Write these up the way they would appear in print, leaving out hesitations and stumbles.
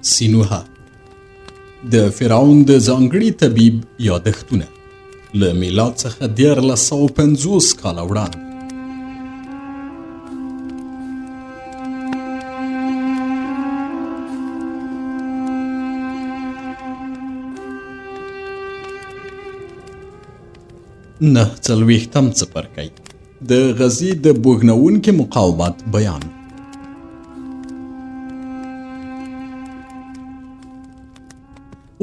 سینوها د فرعون د ځانګړي طبیب یادښتونه له میلاد څخه 1450 کاله وړاندې. نه څلوېښتم څپرکی د غزې د بوږنوونکي مقاومت بیان.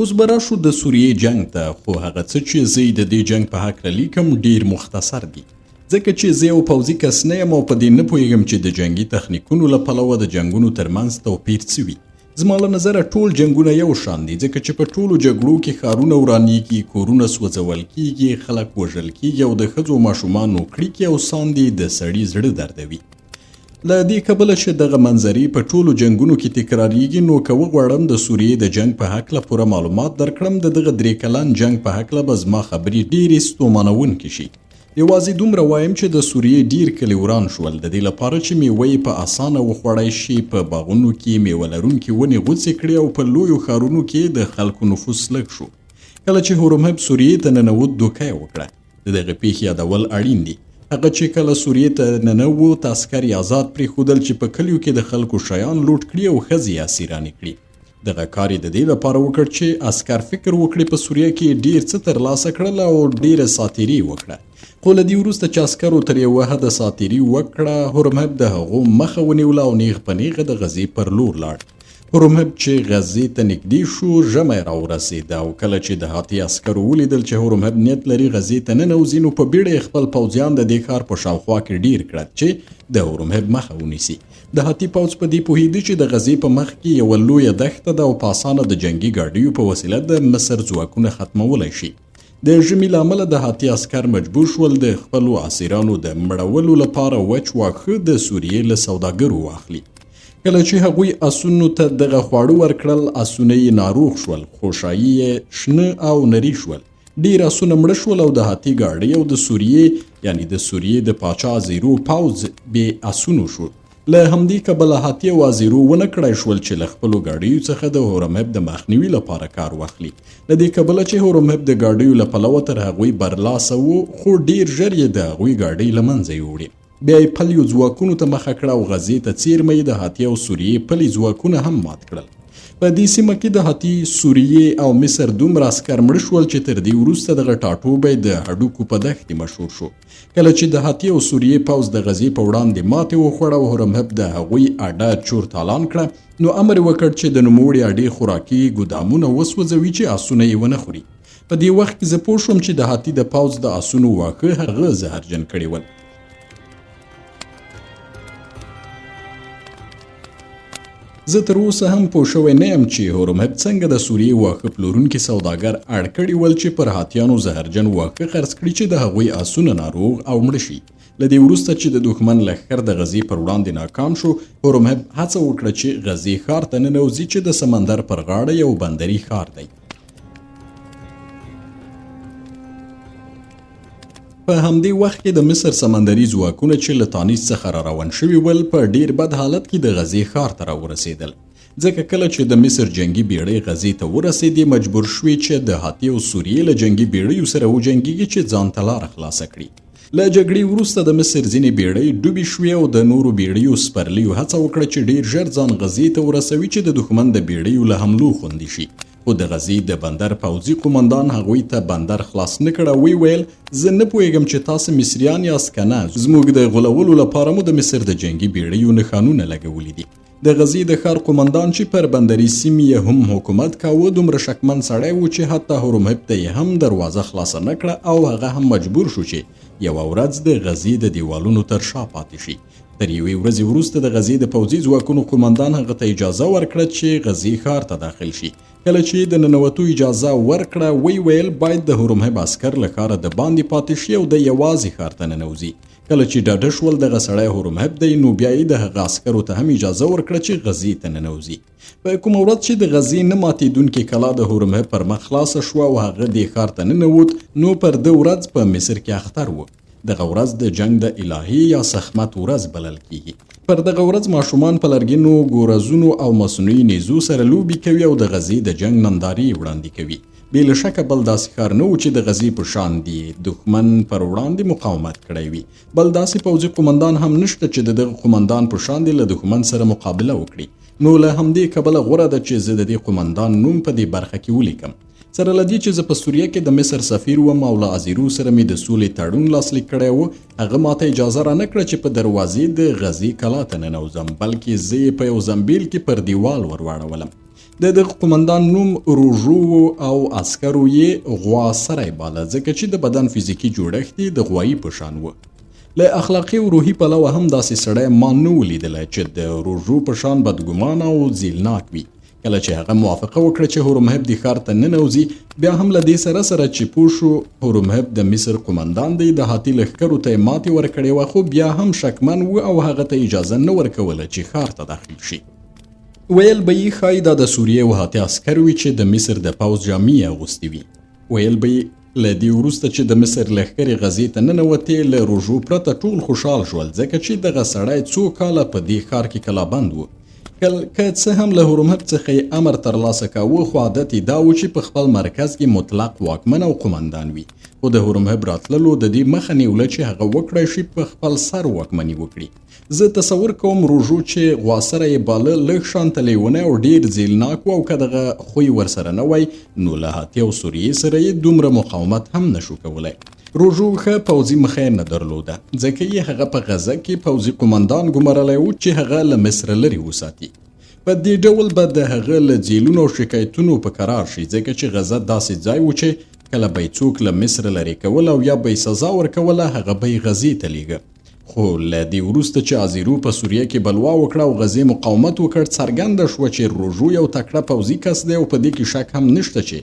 اوس به راشو د سوریې جنگ ته، خو هغه څه چې زه د دې جنگ په هکله لیکم ډیر مختصر دي، ځکه چې زه یو پوځي کس نه یم او په دې نه پوهیږم چې د جنگي تخنیکونو له پلوه د جنگونو ترمنځ توپیر څه وي. زما له نظره ټول جنگونه یو شان دي، ځکه چې په ټولو جګړو کې ښارونه ورانیږي، کورونه سوځول کیږي، خلک وژل کیږي او د ښځو ماشومانو کړیکې او ساندې د سړي زړه دردوي. له دې کبله چې دغه منظرې په ټولو جنگونو کې تکراریږي، نو که وغواړم د سوریې د جنگ په هکله پوره معلومات درکړم، د دغه 3 کلن جنگ په هکله به زما خبرې ډېرې ستومانوونکې شي. یوازې دومره وایم چې د سوریې ډیر کلي وران شول، د دې لپاره چې میوه یې په اسانه وخوړی شي. په باغونو کې میوه لرونکي ونې غوڅې کړي او په لویو ښارونو کې د خلکو نفوس لږ شو. کله چې هورمهب سوریې ته ننوت، دوکه یې وکړه. د دغه پیښې یادول اړین دي. هغه چې کله سوریې ته ننوت، عسکر یې آزاد پرېښودل چې په کلیو کې د خلکو شیان لوټ کړي او ښځې یې اسیرانې کړي. دغه کار یې د دې لپاره وکړ چې عسکر فکر وکړي په سوریه کې ډیر څه ترلاسه کړل او ډیره ساتیري وکړه. خو له دې وروسته چې عسکرو تر یوه حده ساتیري وکړه، هورمهب د هغو مخه ونیوله او نیغ په نیغه د غزې پر لور لاړ. هورمهب چې غزې ته نږدې شو، ژمی راورسېده او کله چې د هاتي عسکرو ولیدل چې هورمهب نیت لري غزې ته ننوځي، نو په بیړه یې خپل پوځیان د دې ښار په شاوخوا کې ډیر کړل چې د هورمهب مخه ونیسي. د هاتي پوځ په دې پوهېده چې د غزې په مخ کې یوه لویه دښته ده او په اسانه د جنګي ګاډیو په وسیله د مصر ځواکونه ختمولی شي. د ژمي له امله د هاتي عسکر مجبور شول د خپلو اسیرانو د مړولو لپاره وچ واښه د سوریې له سوداګرو واخلي. کله چې هغوی اسونو ته دغه خواړه ورکړل، اسونه یې ناروغ شول، خوشایي یې شنه او نري شول. ډیر اسونه مړه شول او د هاتي ګاډۍ او د سوریې یعنی د سوریې د پاچا زیرو پوځ بې اسونو شو. له همدې کبله هاتي او وزیرو ونه کړای شول چې له خپلو ګاډیو څخه د هورمهب د مخنیوي لپاره کار واخلي. له دې کبله چې هورمهب د ګاډیو له پلوه تر هغوی برلاسه و، خو ډیر ژر یې د هغوی ګاډۍ له منځه یوړې. بیا یې پلیو ځواکونو ته مخه کړه او غزې ته څیرمه یې د هاتي او سوریې پلي ځواکونه هم مات کړل. په دې سیمه کې د هاتي، سوریې او مصر دومره عسکر مړه شول چې تر دې وروسته دغه ټاټوبی د هډوکو په دښتې مشهور شو. کله چې د هاتي او سوریې پوځ د غزې په وړاندې ماتې وخوړه او هورمهب د هغوی اډه چور تالان کړه، نو امر یې وکړ چې د نوموړي اډې خوراکي ګودامونه وسوځوي چې اسونه یې ونه خوري. په دې وخت کې زه پوه شوم چې د هاتي د پوځ د اسونو واښه هغه زهرجن کړي ول. زه تر اوسه هم پوه شوی نه یم چې هورمهب څنګه د سوریې واښه پلورونکي سوداګر اړ کړي ول چې پر هاتیانو زهرجن واښه خرڅ کړي چې د هغوی اسونه ناروغ او مړه شي. له دې وروسته چې د دښمن لښکر د غزې پر وړاندې ناکام شو، هورمهب هڅه وکړه چې غزې ښار ته ننوځي چې د سمندر پر غاړه یو بندري ښار دی. په همدې وخت کې د مصر سمندري ځواکونه چې له تانیس څخه را روان شوي ول، په ډیر بد حالت کې د غزې ښار ته راورسېدل. ځکه کله چې د مصر جنگي بیړۍ غزې ته ورسېدې، مجبور شوې چې د هاتي او سوریې له جنگي بیړیو سره وجنګېږي چې ځان ته لاره خلاصه کړي. له جګړې وروسته د مصر ځینې بیړۍ ډوبې شوې او د نورو بیړیو سپرلیو هڅه وکړه چې ډیر ژر ځان غزې ته ورسوي چې د دښمن د بیړیو له حملو خوندي شي. خو د غزې د بندر پوځي قومندان هغوی ته بندر خلاص نه کړه. وی ویل، زه نه پوهیږم چې تاسو مصریان یاست که نه، زموږ د غولولو لپاره مو د مصر د جنگي بیړیو نښانونه لګولي دي. د غزې د ښار قومندان چې پر بندري سیمې یې هم حکومت کاوه، دومره شکمن سړی و چې حتی هورمهب ته یې هم دروازه خلاصه نه کړه او هغه هم مجبور شو چې یوه ورځ د غزې د دیوالونو تر شا پاتې شي. تر یوې ورځې وروسته د غزې د پوځي ځواکونو قومندان هغه ته اجازه ورکړه چې غزې ښار ته داخل شي. کله چې د ننوتو اجازه ورکړه، وی ویل باید د هورمهب عسکر له ښاره د باندې پاتې شي او د یوازې ښار ته ننوځي. کله چې ډاډه شول دغه سړی هورمهب دی، نو بیا یې د هغه عسکرو ته هم اجازه ورکړه چې غزې ته ننوځي. په کومه ورځ چې د غزې نه ماتېدونکې کلا د هورمهب پر مخ خلاصه شوه او هغه دې ښار ته ننوت، نو پر ده ورځ په مصر کې اختر و. دغه ورځ د جنگ د الهي یا سخمت ورځ بلل کیږي. پر دغه ورځ ماشومان په لرګینو ګورزونو او مصنوعي نیزو سره لوبې کوي او د غزې د جنگ نندارې وړاندې کوي. بې له شکه بل داسې ښار نه و چې د غزې په شان دي دښمن پر وړاندې مقاومت کړی وي. بل داسې پوځي قومندان هم نشته چې د دغه قومندان په شان دي له دښمن سره مقابله وکړي. نو له همدې کبله غوره ده چې زه د دې قومندان نوم په دې برخه کې ولیکم. سره له دې چې زه په سوریه کې د مصر سفیر وم او له ازیرو سره مې د سولې تړون لاسلیک کړی و، هغه ماته اجازه را نه کړه چې په دروازې د غزې کلا ته ننوځم، بلکې زه یې په یو زنبیل کې پر دیوال ورواړولم. د دغه قومندان نوم روژو او عسکرو یې غوا سری باله، ځکه چې د بدن فزیکي جوړښت یې د غوایي په شان و. له اخلاقي او روحي پلوه هم داسې سړی ما نه ولیدلی چې د روژو په شان بدګمانه او ځیلناک وي. کله چې هغه موافقه وکړه چې هورمهب د ښار ته ننوځي، بیا هم له دې سره چې پوه شو هورمهب د مصر قومندان دی، د هاتي لښکرو ته یې ماتې ورکړې وه، خو بیا هم شکمن و او هغه ته اجازه نه ورکوله چې ښار ته داخل شي. ویل به یې ښایي دا د سوریې او هاتي عسکر وي چې د مصر د پوځ جامې یې اغوستې وي. ویل به یې له دې وروسته چې د مصر لښکرې غزې ته ننوتې، له روژو پرته ټول خوشحال شول، ځکه چې دغه سړی څو کاله په دې ښار کې کلابند و. که څه هم له هورمهب څخه یې امر ترلاسه کاوه، خو عادت یې دا و چې په خپل مرکز کې مطلق واکمن او قومندان وي. خو د هورمهب راتللو د دې مخه نیوله چې هغه وکړی شي په خپل سر واکمني وکړي. زه تصور کوم روژو چې غوا سره یې باله لږ شانته لیونی او ډېر ځیلناک و، او که دغه خوی ورسره نه وای نو له هاتي او سوریې سره یې دومره مقاومت هم نشو کولی. روژو ښه پوځي مخه نه درلوده، ځکه یې هغه په غزه کې پوځي قومندان ګمارلی و چې هغه له مصر لرې وساتي. په دې ډول به د هغه له جیلونو او شکایتونو په قرار شي، ځکه چې غزه داسې ځای و چې کله به یې څوک له مصر لرې کول او یا به یې سزا ورکوله، هغه به یې غزې ته لیږه. خو له دې وروسته چې ازیرو په سوریه کې بلوا وکړه او غزې مقاومت وکړ، څرګنده شوه چې روژو یو تکړه پوځي کس دی، او په دې کې شک هم نشته چې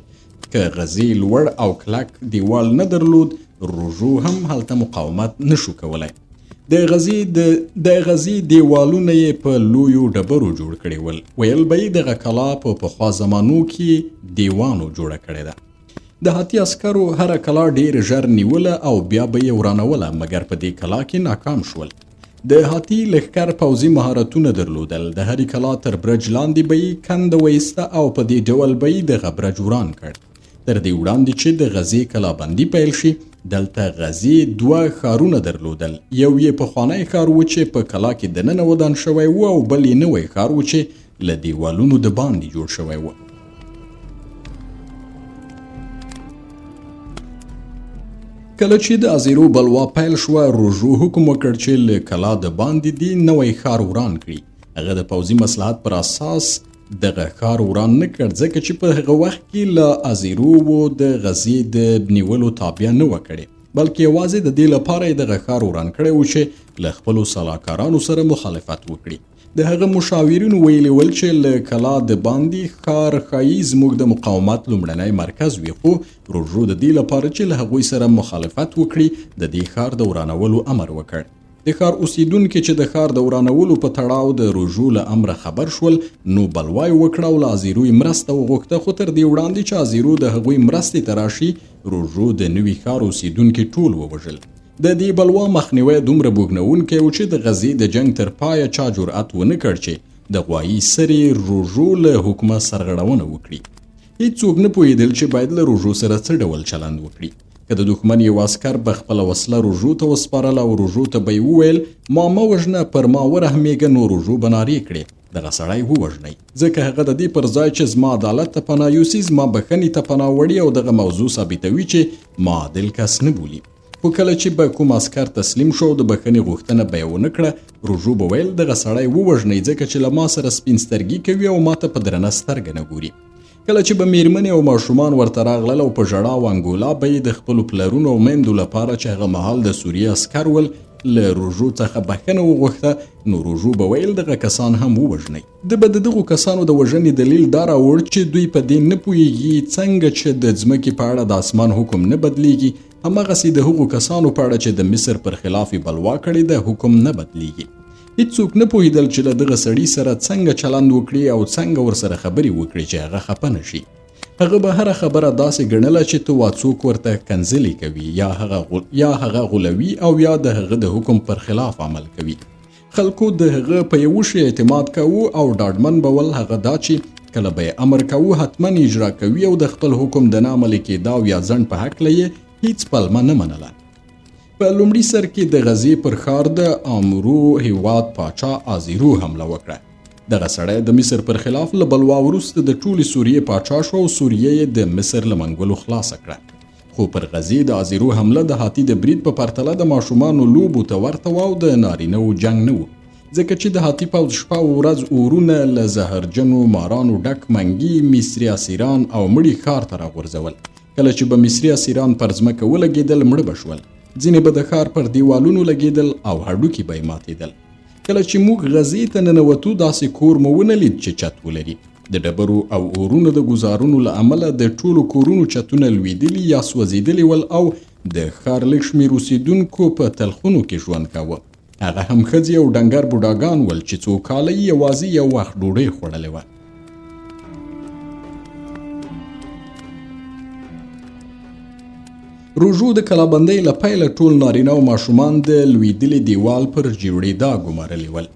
که غزې لوړ او کلک دیوال نه درلود، روژو هم هلته مقاومت نشو کولی. د غزې دیوالونه یې په لویو ډبرو جوړ کړي ول. ویل به یې دغه کلا په پخوا زمانو کې دیوانو جوړه کړې ده. د هاتي عسکرو هره کلا ډېر ژر نیوله او بیا به یې ورانوله، مګر په دې کلا کې ناکام شول. د هاتي لښکر پوځي مهارتونه درلودل. د هرې کلا تر برج لاندې به یې کنده ویسته او په دې ډول به یې دغه برج وران کړ. تر دې وړاندې چې د غزې کلابندي پیل شي، دلته غزې 2 ښارونه درلودل. یو یې پخوانی ښار و چې په کلا کې دننه ودان شوی و، او بل یې نوی ښار و چې له دیوالونو د باندې جوړ شوی و. کله چې د ازیرو بلوا پیل شوه، روژو حکم وکړ چې له کلا د باندې دی نوی ښار وران کړي. هغه د پوځي مصلحت پر اساس دغه ښار وران نه کړ، ځکه چې په هغه وخت کې له ازیرو د غزې د نیولو تابع نه وه کړې، بلکې یوازې د دې لپاره یې دغه ښار وران کړی و چې له خپلو سلاکارانو سره مخالفت وکړي. د هغه مشاورینو ویلي ول چې له کلا د باندې ښار ښایي زموږ د مقاومت لومړنی مرکز وي، خو روژو د دې لپاره چې له هغوی سره مخالفت وکړي، د دې ښار د ورانولو امر وکړ. د ښار اوسیدونکي چې د ښار د ورانولو په تړاو د روژو له امره خبر شول، نو بلوا یې وکړه او له ازیرو یې مرسته وغوښته. خو تر دې وړاندې چې ازیرو د هغوی مرستې ته راشي، روژو د نوي ښار اوسیدونکي ټول ووژل. د دې بلوا مخنیوی دومره بوږنوونکی و چې د غزې د جنگ تر پایه چا جرأت ونه کړ چې د غوایي سرې روژو له حکمه سرغړونه وکړي. هیڅوک نه پوهېدل چې باید له روژو سره څه ډول چلند وکړي. که د دښمن یو عسکر به خپله وسله روژو ته وسپارله او روژو ته به یې وویل ما مه وژنه، پر ما ورحمېږه، نو روژو به نارې کړې دغه سړی ووژنئ، ځکه هغه د دې پر ځای چې زما عدالت ته پناه یوسي، زما بښنې ته پناه وړي او دغه موضوع ثابتوي چې ما عادل کس نه بولي. خو کله چې به کوم عسکر تسلیم شو، د بښنې غوښتنه به یې ونه کړه، روژو به ویل دغه سړی ووژنئ، ځکه چې له ما سره سپین سترګي کوي او ما ته په درنه سترګه نه ګوري. کله چې به میرمنې او ماشومان ورته راغلل او په ژړا او انګولا به یې د خپلو پلرونو او میندو لپاره چې هغه مهال د سوریې عسکر ول له روژو څخه بښنه وغوښته، نو روژو به ویل دغه کسان هم ووژنئ. د به د دغو کسانو د وژنې دلیل دا راوړ چې دوی په دې نه پوهېږي څنګه چې د ځمکې په اړه د اسمان حکم نه بدلیږي، هماغسې د هغو کسانو په اړه چې د مصر پر خلاف بلوا کړې ده حکم نه بدلیږي. هیڅوک نه پوهېدل چې له دغه سړي سره څنګه چلند وکړي او څنګه ورسره خبرې وکړي چې هغه خفه نه شي. هغه به هره خبره داسې ګڼله چې ته څوک ورته کنځلې کوي، یا هغه غولوي او یا د هغه د حکم پر خلاف عمل کوي. خلکو د هغه په یو شی اعتماد کاوه او ډاډمن بول هغه دا چې کله به امر کاوه حتما اجرا کوي او د خپل حکم د نه عملي کېدا او یا ځنډ په هکله یې هیڅ پلمه نه منله. په لومړي سر کې د غزې پر ښار د امرو هیواد پاچا آزیرو حمله وکړه. دغه سړی د مصر پر خلاف له بلوا وروسته د ټولې سوریې پاچا شو او سوریه یې د مصر له منګولو خلاصه کړه. خو پر غزې د آزیرو حمله د هاتي د برید په پرتله د ماشومانو لوبو ته ورته و او د نارینه‌و جنګ نه و، ځکه چې د هاتي پوځ شپه او ورځ اورونه له زهرجنو مارانو ډک منګي مصري اسیران او مړي ښار ته راغورځول. کله چې به مصري اسیران پر ځمکه ولګېدل مړه به شول، ځینې به د ښار پر دیوالونو لګېدل او هډوکي به یې ماتېدل. کله چې موږ غزې ته ننوتو داسې کور مو ونه لید چې چت ولري. د ډبرو او اورونو د ګزارونو له امله د ټولو کورونو چتونه لوېدلي یا سوځېدلي ول او د ښار لږ شمېر اوسېدونکو په تلخونو کې ژوند کاوه. هغه هم ښځې او ډنګر بوډاګان ول چې څو کاله یې یوازې یو وخت ډوډۍ خوړلې وه. روژو د کلابندۍ له پیله ټول نارینه او ماشومان د لوېدلي دیوال پر جوړېدا ګمارلي ول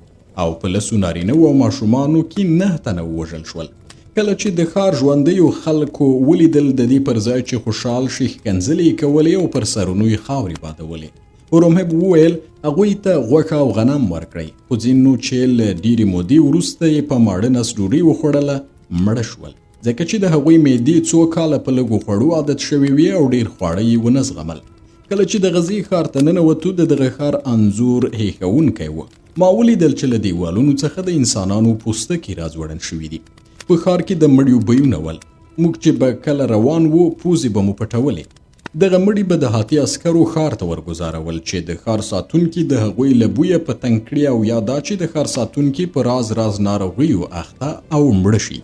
او په لسو نارینه او ماشومانو کې 9 تنه ووژل شول. کله چې د ښار ژوندیو خلکو ولیدل د دې پر ځای چې خوشحال شي ښکنځلې یې کولې او پر سرونو یې خاورې بادولې. هورمهب وویل هغوی ته غوښه او غنم ورکړئ، خو ځینو چې له ډېرې مودې وروسته یې په ماړه نس ډوډۍ وخوړله مړه شول، ځکه چې د هغوی معدې څو کاله په لږو خوړو عادت شوي وي او ډېر خواړه یې ونه زغمل. کله چې د غزې ښار ته ننوتو د دغه ښار انځور هیښوونکی و. ما ولیدل چې له دیوالونو څخه د انسانانو پوستکي راځوړن شوي دي. په ښار کې د مړیو بویونه ول. موږ چې به کله روان وو پوزې به مو پټولې. دغه مړي به د هاتي عسکرو ښار ته ورګزارول چې د ښار ساتونکي د هغوی له بویه په تنګ کړي او یا دا چې د ښار ساتونکي په راز ناروغیو اخته او مړه شي.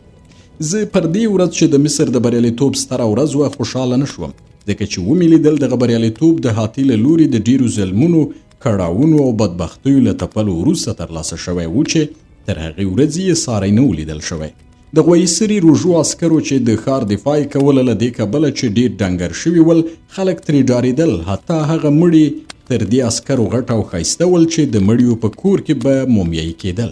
زه پر دې ورځ چې د مصر د بریالیتوب ستره ورځ وه خوشحاله نه شوم، ځکه چې ومې لیدل دغه بریالیتوب د هاتي له لوري د ډیرو ظلمونو، کړاوونو او بدبختیو له تپلو وروسته ترلاسه شوی و چې تر هغې ورځې یې ساری نه ولیدل شوی. د غویسري روژو عسکرو چې د ښار دفاع یې کوله له دې کبله چې ډېر ډنګر شوي ول خلک ترې ډارېدل، حتی هغه مړي تر دې عسکرو غټ او ښایسته ول چې د مړیو په کور کې به مومیایي کېدل.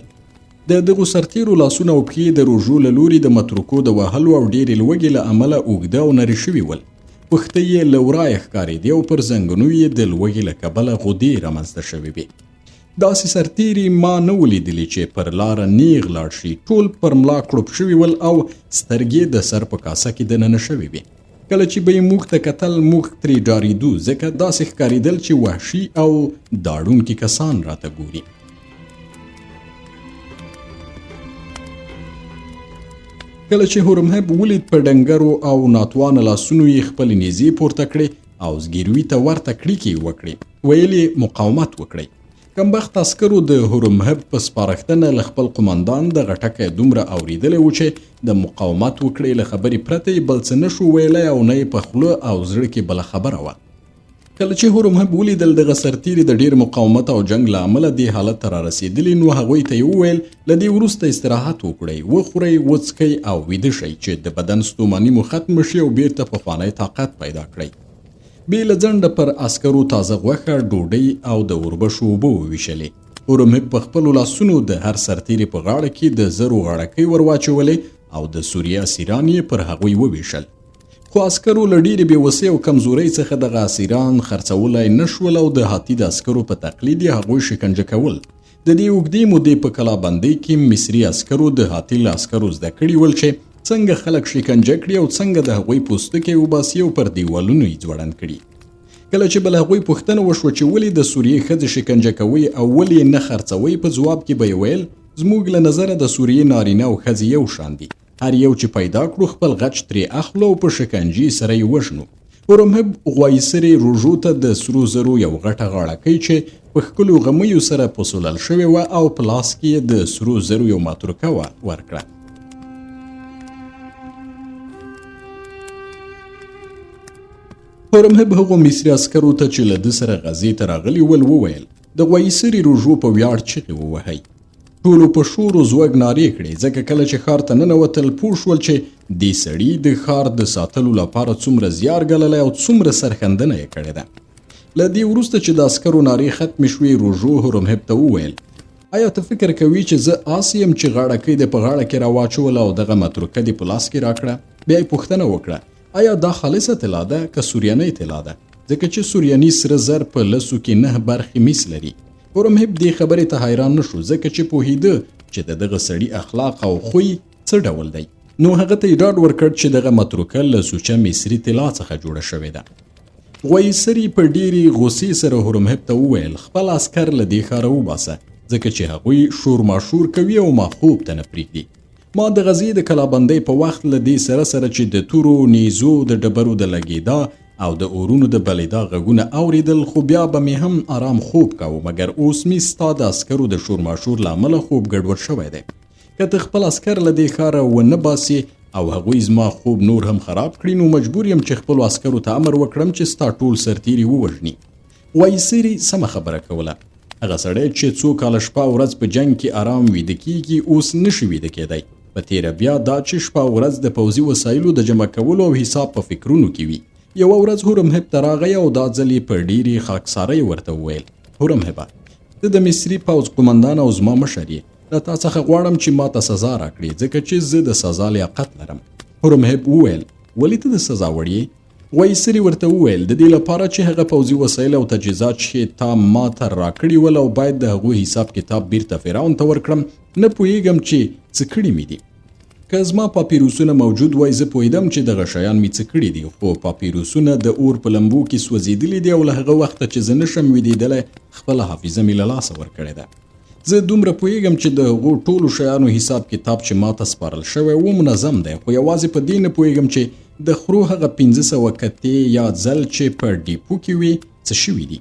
د دغو سرتیرو لاسونه او پښې د روژو له لوري د متروکو د وهلو او ډېرې لوږې له امله اوږده او نري شوي ول. پښتۍ یې له ورایه ښکارېدې او پر زنګنو یې د لوږې له کبله غدې رامنځته شوې وې. داسې سرتیري ما نه ولیدلي چې پر لاره نیغ لاړ شي. ټول پر ملا کړوپ شوي ول او سترګې د سر په کاسه کې دننه شوې وې. کله چې به یې موږ ته کتل موږ ترې ډارېدو، ځکه داسې ښکارېدل چې وحشي او داړونکي کسان راته ګوري. کله چې هورمهب ولید په ډنګرو او ناتوانه لاسونو یې خپلې نیزې پورته کړې او زګیروي ته ورته کړیکې وکړې، ویل یې مقاومت وکړئ. کمبخت عسکرو د هورمهب په سپارښتنه له خپل قمندان دغه ټکی دومره اورېدلی و چې د مقاومت وکړې له خبرې پرته یې بل څه نه شو ویلی او نه یې په خوله او زړه کې بله خبره وه. کله چې هورمهب ولیدل دغه سرتیري د ډېر مقاومت او جنګ له امله دې حالت ته رارسېدلي، نو هغوی ته یې وویل له دې وروسته استراحت وکړئ، وخورئ، وڅکئ او ویده شئ چې د بدن ستوماني مو ختمه شي او بیرته پخوانی طاقت پیدا کړئ. بې له ځنډه پر عسکرو تازه غوښه، ډوډۍ او د اوربشو اوبه وویشلې. هورمهب په خپلو لاسونو د هر سرتیري په غاړه کې د زرو غاړکۍ ور واچولې او د سوریه اسیران یې پر هغوی وویشل. خو عسکرو له ډېرې بېوسۍ او کمزورۍ څخه دغه اسیران خرڅولی نه شول او د هاتي د عسکرو په تقلید یې هغوی شکنجه کول. د دې اوږدې مودې په کلابندۍ کې مصري عسکرو د هاتي له عسکرو زده کړي ول چې څنګه خلک شکنجه کړي او څنګه د هغوی پوستکی وباسي او پر دیوالونو یې ځوړند کړي. کله چې به له هغوی پوښتنه وشوه چې ولې د سوریې ښځې شکنجه کوئ او ولې یې نه خرڅوئ، په ځواب کې به یې ویل زموږ له نظره د سوریې نارینه او ښځې یو شان دي، هر یو چې پیدا کړو خپل غچ ترې اخلو او په شکنجې سره یې وژنو. هورمهب غوایسرې روژو ته د سرو زرو یو غټه غاړکۍ چې په ښکلو غمیو سره پسولل شوې وه او په لاس کې یې د سرو زرو یو ماتروکه ورکړه. هورمهب هغو مصري عسکرو ته چې له ده سره غزې ته راغلي ول وویل د غوایسرې روژو په ویاړ چغې ووهئ. ټولو په شور و زوږ نارې کړې، ځکه کله چې ښار ته ننوتل پوه شول چې دې سړي د ښار د ساتلو لپاره څومره زیار ګاللی او څومره سرښندنه یې کړې ده. له دې وروسته چې د عسکرو نارې ختمې شوې، روژو هورمهب ته وویل آیا ته فکر کوي چې زه آس یم چې غاړکۍ دې په غاړه کې راواچوله او دغه متروکه دې په لاس کې راکړه؟ بیا یې پوښتنه وکړه آیا دا خالصه طلا ده که سوریانۍ طلا ده؟ ځکه چې سوریاني سره زر په 10 کې 9 برخې مس لري. هورمهب دې خبرې ته حیران نشو ځکه چې پوهیده چې دغه سړي اخلاق او خوی څه ډول دی. نو هغه ته ډاډ ورکړ چې دغه متروکه له سوچه مصري طلا څخه جوړه شوې ده. غویسري په ډېرې غوسې سره هورمهب ته وویل خپل عسکر له دې ښاره وباسه ځکه چې هغوی شور ماشور کوي او ما خوب ته نه پرېږدي. ما د غزې د کلابندۍ په وخت له دې سره چې د تورو نیزو د ډبرو د لګېدا او د اورونو د بلېدا غږونه اوریدل خو بیا به مې هم آرام خوب کاوه مګر اوس مې ستا د عسکرو د شور ماشور له امله خوب ګډوډ شوی دی. که ته خپل عسکر له دې ښاره ونه باسې او هغوی زما خوب نور هم خراب کړي نو مجبور یم چې خپلو عسکرو ته امر وکړم چې ستا ټول سرتیري ووژني. وایسري سمه خبره کوله. هغه سړی چې څو کاله شپه او ورځ په جنگ کې آرام ویده کیږي اوس نشي ویده کېدی. په تیره بیا دا چې شپه او ورځ د پوځي وسایلو د جمع کولو او حساب په فکرونو کې وي. یوه ورځ هورمهب ته راغی او دا ځل یې په ډېرې خاکسارۍ ورته وویل هورمهبه ته د مصري پوځ قمندان او زما مشر یې له تا څخه غواړم چې ما ته سزا راکړې ځکه چې زه د سزا لیاقت لرم. هورمهب وویل ولې ته د سزا وړ یې؟ وایسري ورته وویل د دې لپاره چې هغه پوځي وسایل او تجهیزات چې تا ما ته راکړي ول او باید د هغوی حساب کتاب بیرته فرعون ته ورکړم نه پوهیږم چې څه کړي مې دي. که زما پاپیروسونه موجود وای زه پوهیدم چې دغه شیان مې څه کړي دي خو پاپیروسونه د اور په لمبو کې سوځېدلي دي او له هغه وخته چې زه نشم ویدېدلی خپله حافظه مې له لاسه ورکړې ده. زه دومره پوهیږم چې د هغو ټولو شیانو حساب کتاب چې ما ته سپارل شوی و منظم دی خو یوازې په دې نه پوهیږم چې د خرو هغه 1500 کتې یا ځل چې په ډیپو کې وي څه شوي دي.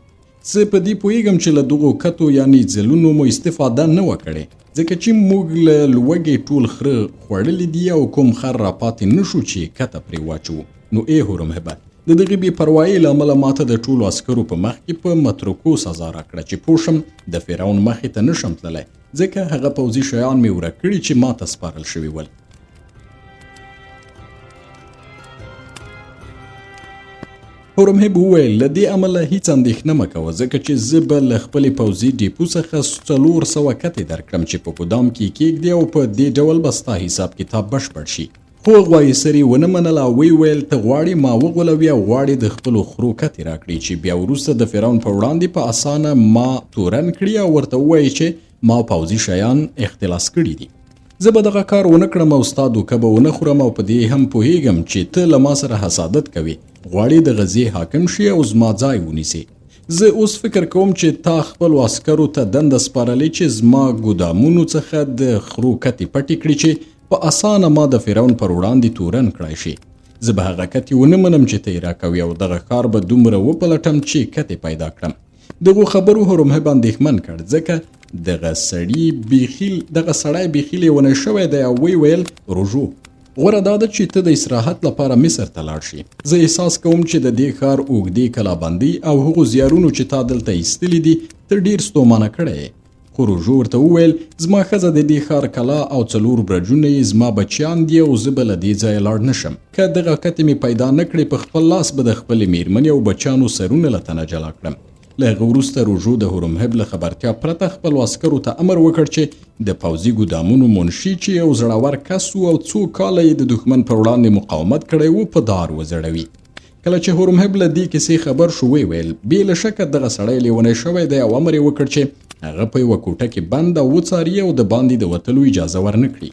زه په دې پوهیږم چې له دغو کتو یعنی ځلونو مو استفاده نه وه کړې ځکه چې موږ له لوږې ټول خره خوړلي دي او کوم خر راپاتې نشو چې کته پرې واچوو. نو ای هورمهبه د دغې بې پروایۍ له امله ماته د ټولو عسکرو په مخ کې په متروکو سزا راکړه چې پوه شم د فرعون مخې ته نشم تللی ځکه هغه پوځي شیان مې ورک کړي چې ماته سپارل شوي ول. هورمهب وویل له دې امله هیڅ اندېښنه مه کوه ځکه چې زه به له خپلې پوځي ډیپو څخه 400 کتې درکړم چې په ګودام کې کېږدې او په دې ډول به ستا حساب کتاب بشپړ شي. خو غوایسري ونه منله او ویې ویل ته غواړې ما وغولوي او غواړې د خپلو خرو کتې راکړي چې بیا وروسته د فرعون په وړاندې په اسانه ما تورن کړي او ورته ووایي چې ما پوځي شیان اختلاس کړي دي. زه به دغه کار ونه کړم او ستا دوکه به ونه خورم او په دې هم پوهیږم چې ته له ما سره حسادت کوې غواړې د غزې حاکم شي او زما ځای ونیسې. زه اوس فکر کوم چې تا خپلو عسکرو ته دنده سپارلې چې زما ګودامونو څخه د خرو کتې پټې کړي چې په اسانه ما د فرعون پر وړاندې تورن کړای شي. زه به هغه کتې ونه منم چې ته یې راکوي او دغه کار به دومره وپلټم چې کتې پیدا کړم. دغو خبرو هورمهب اندېښمن کړ ځکه دغه سړی بیخي لیونی شوی دی او ویل رجوع غوره دا ده چې ته د استراحت لپاره مصر ته لاړ شي. زه احساس کوم چې د دې ښار اوږدې کلابندۍ او هغو زیارونو چې تا دلته ایستلي دي ته ډېر ستومانه کړی یې. خو رجوع ورته وویل زما ښځه د دې ښار کلا او 4 برجونه یې زما بچیان دي او زه به له دې ځایه لاړ نشم. که دغه کتې مې پیدا نه کړې په خپل لاس به د خپلې میرمنې او بچیانو سرونه له تنه جلا کړم. له هغه وروسته رجوع د هورمهب له خبرتیا پرته خپلو عسکرو ته امر وکړ چې د پوځي ګودامونو منشي چې یو زړور کس و او څو کاله یې د دښمن پر وړاندې مقاومت کړی و په دار وځړوي. کله چې هورمهب له دې کیسې خبر شو ویل بې له شکه دغه سړی لیونی شوی دی او امر یې وکړ چې هغه په یوه کوټه کې بند او وڅاري او د باندې د وتلو اجازه ورنه کړي.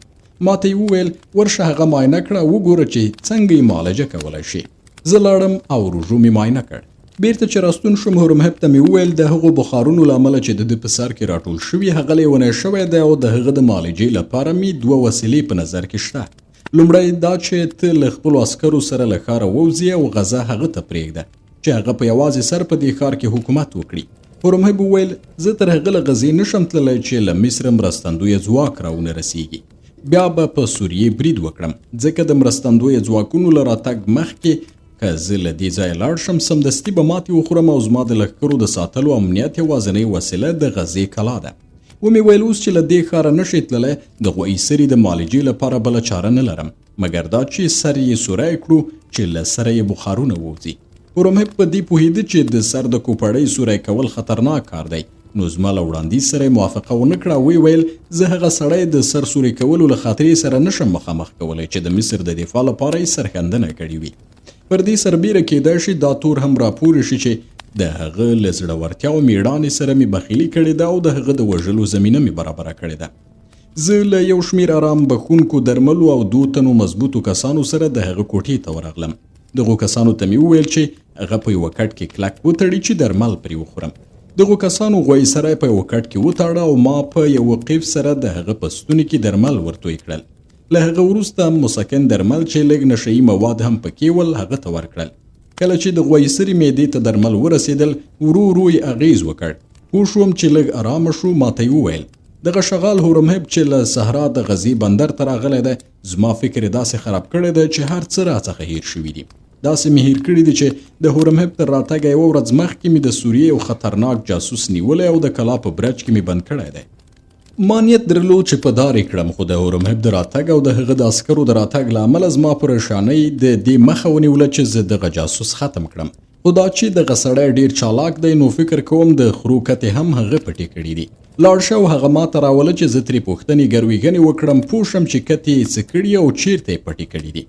ما ته یې وویل ورشه هغه معاینه کړه وګوره چې څنګه یې معالجه کولی شي. زه لاړم او رجوع مې معاینه کړ. بیرته چې راستون شوم هورمهب ته مې وویل د هغو بخارونو له امله چې د ده په سر کې راټول شوي هغه لیونی شوی دی او د هغه د معالجې لپاره مې 2 وسیلې په نظر کې شته. لومړی دا چې ته له خپلو عسکرو سره له ښاره ووځې او غزه هغه ته پرېږده چې هغه په یوازې سر په دې ښار کې حکومت وکړي. هورمهب وویل زه تر هغه له غزې نشم تللی چې له مصره مرستندویه ځواک راونه رسیږي. بیا به په سوریې برید وکړم ځکه د مرستندویه ځواکونو له راتګ مخکې که زه له دې ځایه لاړ شم سمدستي به ماتې وخورم او زما د لښکرو د ساتلو امنیت یوازینۍ وسیله د غزې کلا ده. ومې ویل اوس چې له دې ښاره نشئ تللی د غویسري د معالجې لپاره بله چاره نه لرم مګر دا چې سر یې سوری کړو چې له سره یې بخارونه ووځي. هورمهب په دې پوهېده چې د سر د کوپړۍ سوری کول خطرناک کار دی نو زما له وړاندیز سره موافقه ونه کړه. وی ویل زه هغه سړی د سرسوري کولو له خاطرې سره نشم مخامخ کولی چې د مصر د دفاع لپاره یې سرښندنه کړې وي. پر دې سربیره کېدای شي دا تور هم راپورې شي چې د هغه له زړورتیا او مېړانې سره مې بخیلي کړې ده او د هغه د وژلو زمینه مې برابره کړې ده. زه له یو شمېر آرام بخونکو درملو او 2 تنو مضبوطو کسانو سره د هغه کوټې ته ورغلم. دغو کسانو ته مې وویل چې هغه په یوه کټ کې کلک وتړي چې درمل پرې وخورم. دغو کسانو غوی سره په یوه کټ کې وتاړه او ما په یوه قیف سره د هغه په ستوني کې درمل ورتوی کړل. له هغه وروسته مسکن درمل چې لږ نشهیي مواد هم پکې ول هغه ته ورکړل. کله چې د غویسري معدې ته درمل ورسېدل ورو ورو یې اغیز وکړ. پوه شوم چې لږ ارامه شو. ماته یې وویل دغه شغال هورمهب چې له صحرا د غزې بندر ته راغلی دی زما فکر یې داسې خراب کړی دی چې هر څه راڅخه هیر شوي دي. داسې مې هیر کړي دي چې د هورمهب تر راتګه یوه ورځ مخکې مې د سوریې یو خطرناک جاسوس نیولی او د کلا په برج کې مې بند کړی دی. ما نیت درلود چې په دار یې کړم، خو د هورمهب د راتګ او د هغه د عسکرو د راتګ له امله زما پریشانۍ د دې مخه ونیوله چې زه دغه جاسوس ختم کړم. خو دا چې دغه سړی ډېر چالاک دی نو فکر کوم د خرو کتې هم هغه پټې کړي دي. لاړ شه او هغه ما ته راوله چې زه ترې پوښتنې ګرویږنې وکړم، پوه شم چې کتې یې څه کړي او چیرته یې پټې کړي دي.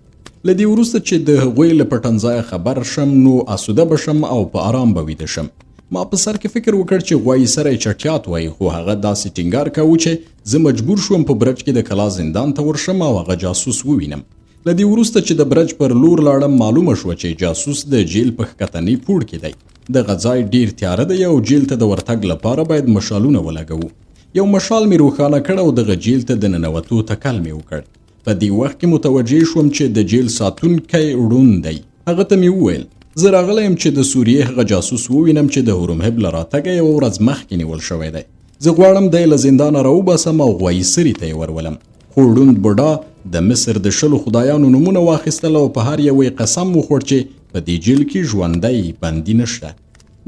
له دې وروسته چې د هغوی له پټنځایه خبر شم نو آسوده به شم او په آرام به ویده شم. ما په سر کې فکر وکړ چې غوایي سره یې چټیات وایي، خو هغه داسې ټینګار کوي چې زه مجبور شوم په برج کې د کلا زندان ته ورشم او هغه جاسوس ووینم. له دې وروسته چې د برج پر لور لاړم معلومه شوه چې جاسوس د جیل په ښکتني پوړ کې دی. دغه ځای ډیر تیاره دی او جیل ته د ورتګ لپاره باید مشالونه ولګوو. یو مشال مې روښانه کړ او دغه جیل ته د ننوتو تکل مې وکړ. په دې وخت کې متوجه شوم چې د جیل ساتونکی ړوند دی. هغه ته مې وویل زه راغلی یم چې د سوریې هغه جاسوس ووینم چې د هورمهب له راتګه یوه ورځ مخکې نیول شوی دی. زه غواړم دی له زندانه راوباسم او غوایي سري ته یې ورولم. خو ړوند بوډا د مصر د 20 خدایانو نومونه واخیستل او په هر یو یې قسم وخوړ چې په دې جیل کې ژوندی بندي نشته.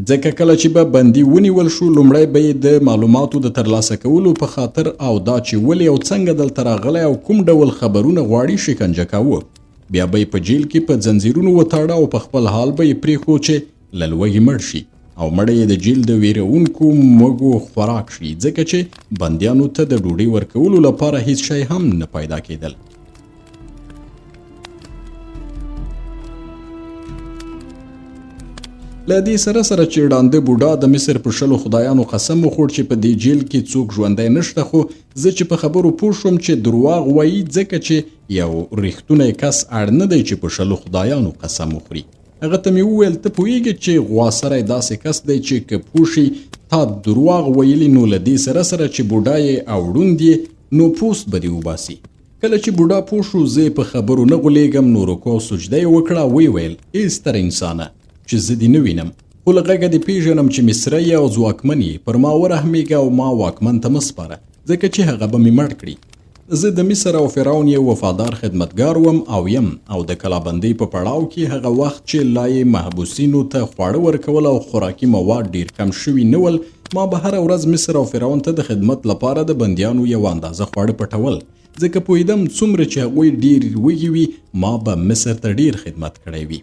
ځکه کله چې به بندي ونیول شو لومړی به یې د معلوماتو د ترلاسه کولو په خاطر او دا چې ولې او څنګه دلته راغلی او کوم ډول خبرونه غواړي شکنجه کاوه. بیا به یې په جیل کې په ځنځیرونو وتاړه او په خپل حال به یې پرېښود چې له لوږې مړ شي او مړی یې د جیل د ویرونکو مږو خوراک شي، ځکه چې بندیانو ته د ډوډۍ ورکولو لپاره هیڅ شی هم نه پیدا کېدل. له دې سره چې ړانده بوډا د مصر په 20 خدایانو قسم وخوړ چې په دې جیل کې څوک ژوندی نشته، خو زه چې په خبرو پوه شوم چې دروغ وایي، ځکه چې یو ریښتونی کس اړ نه دی چې په 20 خدایانو قسم وخوري. هغه ته مې وویل ته پوهیږې چې غواسری داسې کس دی چې که پوه شي تا دروغ ویلي نو له دې سره چې بوډا یې او ړوند یې نو پوست به دې وباسي. کله چې بوډا پوه شو زه په خبرو نه غولېږم نو رکوع او سجده یې وکړه. ویې ویل ای ستر انسانه چې زه دې نه وینم، خو له غږه دې پېژنم چې مصری یې او ځواکمن یې، پر ما ورحمېږه او ما واکمن ته مه سپاره، ځکه چې هغه به مې مړ کړي. زه د مصر او فرعون یو وفادار خدمتګار وم او یم او د کلابندۍ په پړاو کې هغه وخت چې لا یې محبوسینو ته خواړه ورکول او خوراکي مواد ډیر کم شوي نه ول، ما به هره ورځ مصر او فرعون ته د خدمت لپاره د بندیانو یو اندازه خواړه پټول، ځکه پوهېدم څومره چې هغوی ډیر وږي وي ما به مصر ته ډیر خدمت کړی وي.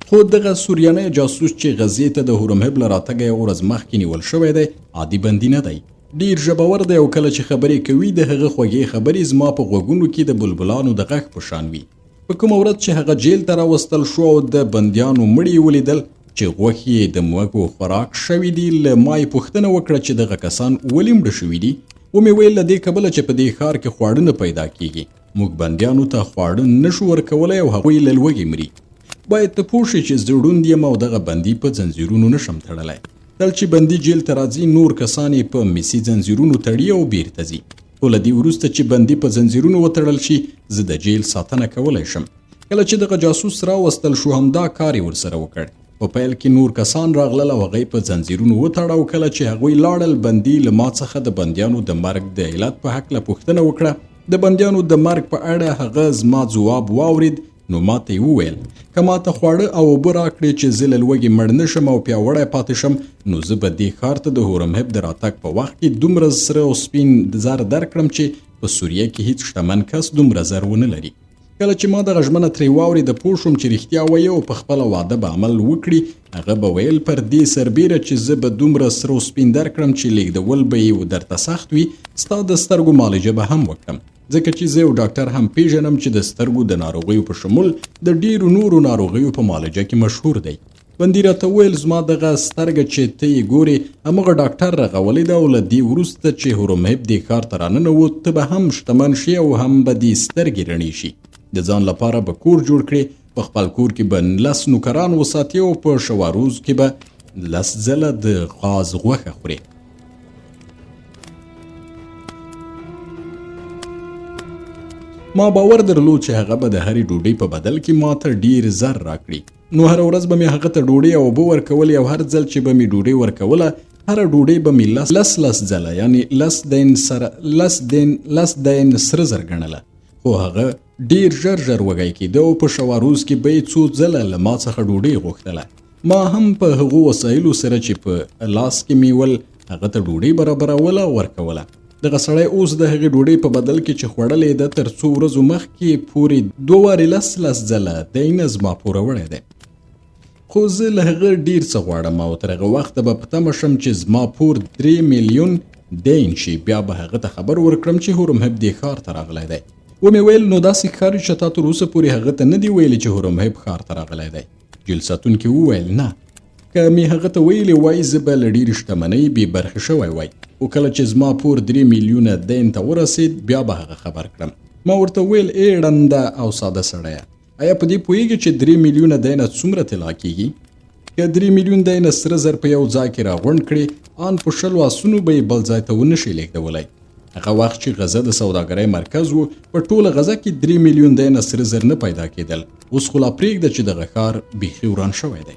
خو دغه سوریانی جاسوس چې غزې ته د هورمهب له راتګه یوه ورځ مخکې نیول شوی دی عادي بندي نه دی. ډیر ژبور دی او کله چې خبرې کوي د هغه خوږې خبرې زما په غوږونو کې د بلبلانو د غږ په شان وي. په کومه ورځ چې هغه جیل ته راوستل شو او د بندیانو مړي ولیدل چې غوښې یې د موږو خوراک شوي دي، له ما یې پوښتنه وکړه چې دغه کسان ولې مړه شوي دي. ومې ویل له دې کبله چې په دې ښار کې خواړه نه پیدا کیږي، موږ بندیانو ته خواړه نشو ورکولی او هغوی له لوږې مري. باید ته پوه شې چې زه ړوند یم او دغه بندي په ځنځیرونو نشم تړلی. دل چې بندي جیل ته راځي نور کسان یې په مسي ځنځیرونو تړي او بیرته ځي، خو له دې وروسته چې بندي په ځنځیرونو وتړل شي زه د جیل ساتنه کولی شم. کله چې دغه جاسوس راوستل شو همدا کار یې ورسره وکړ. په پیل کې نور کسان راغلل او هغه په ځنځیرونو وتړه او کله چې هغوی لاړل بندي له ما څخه د بندیانو د مرګ د علت په هکله پوښتنه وکړه. د بندیانو د مرګ په اړه هغه زما ځواب واورید نو ما ته یې وویل که ما ته خواړه او اوبه راکړې چې زه له لوږې مړ نه شم او پیاوړی پاتې شم نو زه به دې ښار ته د هورمهب د راتګ په وخت کې دومره سره او سپین زر درکړم چې په سوریه کې هیڅ شتمن کس دومره زر ونه لري. کله چې ما دغه ژمنه ترې واورېده پوه شوم چې رښتیا وایي او په خپله واده به عمل وکړي. هغه به ویل پر دې سربیره چې زه به دومره سره و سپین درکړم چې لیږدول به یې درته سخت وي، ستا د سترګو معالجه به هم وکړم، ځکه چې زه یو ډاکټر هم پیژنم چې د سترګو د ناروغیو په شمول د ډیرو نورو ناروغیو په معالجه کې مشهور دی. بندي راته وویل زما دغه سترګه چې ته یې ګورې همغه ډاکټر رغولې ده او له دې وروسته چې هورمهب دې ښار ته راننوت ته به هم شتمن شي او هم به دې سترګې رڼې شي. د ځان لپاره به کور جوړ کړې، په خپل کور کې به 10 نوکران وساتي او په شواروز کې به 10 ځله د غاز غوښه خوري. ما باور درلود چې هغه به د هرې ډوډۍ په بدل کې ما ته ډیر زر راکړي. نو هر ورځ به مې هغه ته ډوډۍ او اوبه ورکولې او هر ځل چې به مې ډوډۍ ورکوله هره ډوډۍ به مې 10 ځله یعنی 10 دین سره زر ګڼله. خو هغه ډیر ژر وږی کېده او په شواروز کې به یې څو ځله له ما څخه ډوډۍ غوښتله. ما هم په هغو وسایلو سره چې په لاس کې مې ول هغه ته ډوډۍ برابروله او ورکوله. دغه سړی اوس د هغې ډوډۍ په بدل کې چې خوړلې ده تر څو ورځو مخکې پورې 2 وارې 10 ځله دینه زما پوروړی دی. خو زه له هغه ډیر څه غواړم او تر هغه وخته به په تمه شم چې زما پور 3 میلیون دین شي، بیا به هغه ته خبر ورکړم چې هورمهب دې ښار ته راغلی دی. ومې ویل نو داسې ښکاري چې تا تر اوسه پورې هغه ته نه دی ویلي چې هورمهب ښار ته راغلی دی؟ جیل ساتونکي وویل نه، که مې هغه ته ویلې وای زه به له ډېرې شتمنۍ بې برخې شوی وای، خو کله چې زما پور 3 میلیونه دین ته ورسېد بیا به هغه خبر کړم. ما ورته ویل ای ړنده او ساده سړیه، آیا په دې پوهېږې چې 3 میلیونه دینه څومره طلا کېږي؟ که 3 میلیون دینه سره زر په یو ځای کې راغونډ کړې ان په 20 آسونو به یې بل ځای ته ونه شي لیږدولی. هغه وخت چې غزه د سوداګرۍ مرکز و په ټوله غزه کې 3 میلیون دینه سره زر نه پیدا کېدل. اوس خو لا پرېږده چې دغه ښار بیخي وران شوی دی.